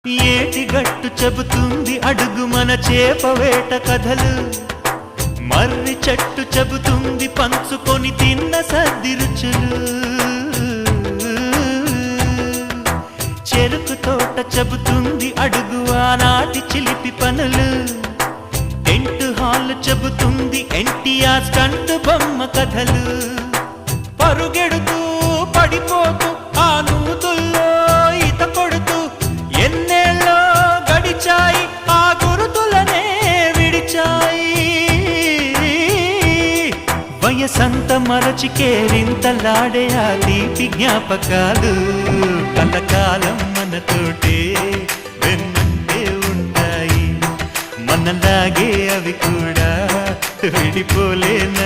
ఏటి గట్టు చెబుతుంది అడుగు మన చేపవేట కథలు, మర్రి చెట్టు చెబుతుంది పంచుకొని తిన్న సద్ది రుచులు, చెరుకు తోట చెబుతుంది అడుగు ఆనాటి చిలిపి పనులు, టెంట్ హాల్ చెబుతుంది ఎన్టీఆర్ స్టంట్ బొమ్మ కథలు, పరుగెడుతూ పడిపోతూ ఆ నూతుల్లో ఈత కొడుతూ ఎన్నేళ్ళో గడిచాయి ఆ గురుతులనే విడిచాయి. వయసంత మరచి కేరింతలాడే ఆ తీపి జ్ఞాపకాలు కలకాలం మనతోటే వెన్నంటే ఉంటాయి, మనలాగే అవి కూడా విడిపోలేన